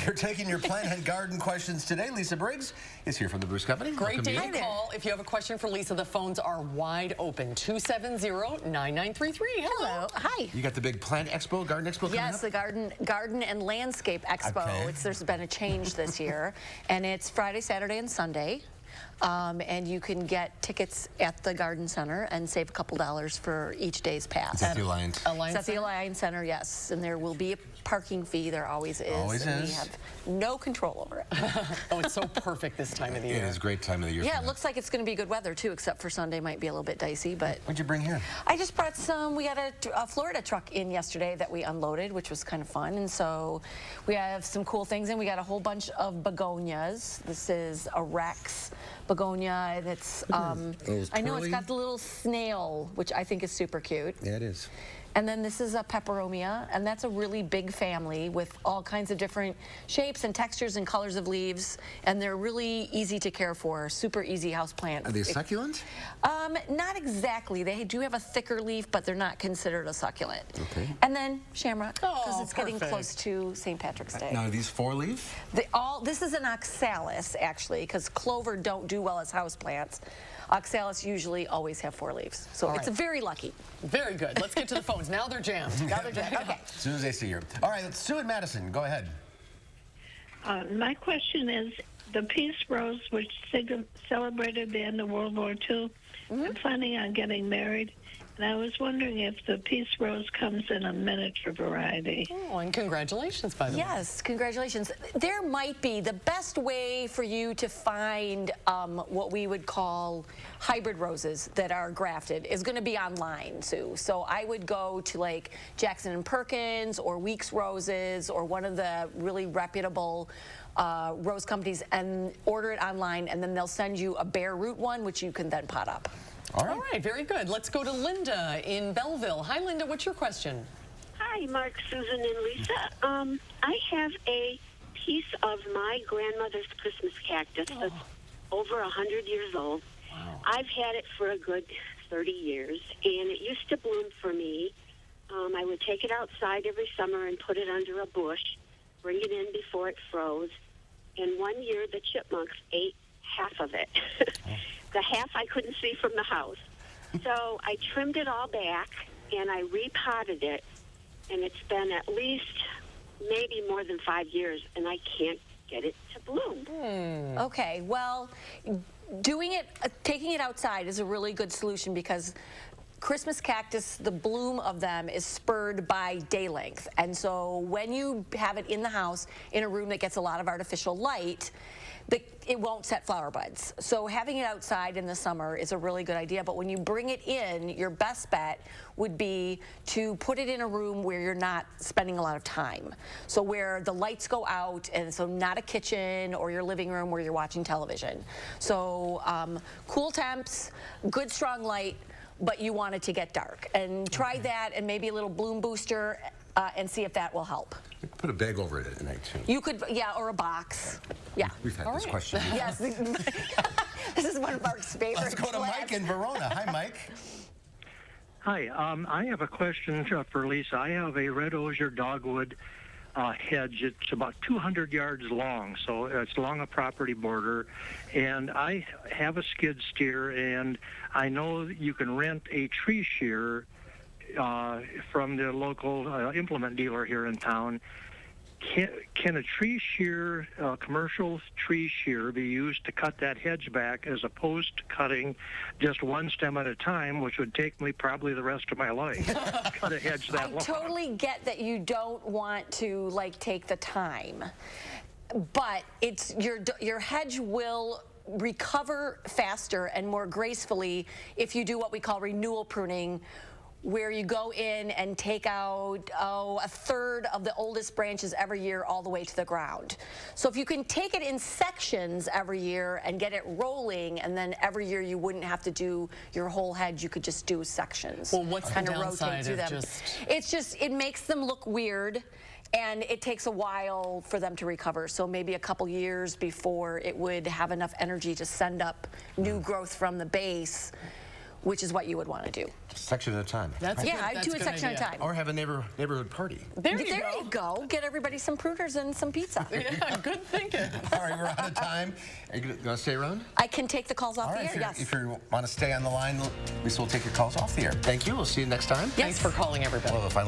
We're taking your plant and garden questions today. Lisa Briggs is here from the Brewers Company. Great day to call. If you have a question for Lisa, the phones are wide open. 270-9933. Hello. Hi. You got the big plant expo, garden expo coming up? Yes, the garden and landscape expo. Okay. There's been a change this year, and it's Friday, Saturday, and Sunday. And you can get tickets at the garden center and save a couple dollars for each day's pass. It's at the Alliance. It's at the Alliance Center, yes. And there will be a parking fee. There always is. Always and is. We have no control over it. Oh, it's so perfect this time of the year. It is a great time of the year. Yeah, it looks like it's going to be good weather, too, except for Sunday might be a little bit dicey. But What'd you bring here? I just brought some. We got a Florida truck in yesterday that we unloaded, which was kind of fun. And so we have some cool things. And we got a whole bunch of begonias. This is a Rex begonia. And it's, I know it's got the little snail, which I think is super cute. Yeah, it is. And then this is a peperomia, and that's a really big family with all kinds of different shapes and textures and colors of leaves, and they're really easy to care for, super easy house plant. Are they succulent? Not exactly. They do have a thicker leaf, but they're not considered a succulent. Okay. And then shamrock, because it's getting perfect. close to St. Patrick's Day. Now, are these four-leaf? This is an oxalis, actually, because clover don't do well as houseplants. Oxalis usually always have four leaves, so it's very lucky. Very good. Let's get to the phones. Now they're jammed. Now they're jammed. Okay. As soon as they see you. All right, Sue in Madison. Go ahead. My question is, the Peace Rose, which celebrated the end of World War II, I'm planning on getting married, and I was wondering if the Peace Rose comes in a miniature variety. Oh, and congratulations, by the way. Yes, congratulations. There might be the best way for you to find what we would call hybrid roses that are grafted is going to be online, Sue. So I would go to like Jackson & Perkins or Weeks Roses or one of the really reputable rose companies and order it online, and then they'll send you a bare root one, which you can then pot up. All right, very good. Let's go to Linda in Belleville. Hi, Linda. What's your question? Hi, Mark, Susan, and Lisa. I have a piece of my grandmother's Christmas cactus that's over 100 years old. Wow. I've had it for a good 30 years, and it used to bloom for me. I would take it outside every summer and put it under a bush, bring it in before it froze, and one year the chipmunks ate half of it. The half I couldn't see from the house. So I trimmed it all back, and I repotted it, and it's been at least maybe more than 5 years, and I can't get it to bloom. Okay, well, taking it outside is a really good solution because Christmas cactus, the bloom of them is spurred by day length. And so when you have it in the house, in a room that gets a lot of artificial light, it won't set flower buds. So having it outside in the summer is a really good idea. But when you bring it in, your best bet would be to put it in a room where you're not spending a lot of time. So where the lights go out, and so not a kitchen or your living room where you're watching television. So cool temps, good strong light, but you want it to get dark. And try that and maybe a little bloom booster and see if that will help. Put a bag over it at night, too. You could, yeah, or a box. Yeah. We've had this question. Yes. This is one of Mark's favorites. Let's go to Mike in Verona. Hi, Mike. Hi. I have a question for Lisa. I have a red osier dogwood hedge. It's about 200 yards long, so it's along a property border. And I have a skid steer, and I know you can rent a tree shear from the local implement dealer here in town. Can a tree shear, commercial tree shear, be used to cut that hedge back as opposed to cutting just one stem at a time, which would take me probably the rest of my life to cut a hedge that long? I totally get that you don't want to take the time, but it's your hedge will recover faster and more gracefully if you do what we call renewal pruning, where you go in and take out, a third of the oldest branches every year all the way to the ground. So if you can take it in sections every year and get it rolling, and then every year you wouldn't have to do your whole hedge, you could just do sections. Well, what's the rotate downside through of them. just... It makes them look weird, and it takes a while for them to recover. So maybe a couple years before it would have enough energy to send up new growth from the base. which is what you would want to do. Section at a time. That's Yeah, good. I'd That's do a a good section at a idea. time. Or have a neighborhood party. There you go. Get everybody some pruners and some pizza. Yeah, good thinking. All right, we're out of time. Are you going to stay around? I can take the calls off All the right, air, yes. if you want to stay on the line, Lisa will take your calls off the air. Thank you. We'll see you next time. Thanks for calling, everybody. We'll have a final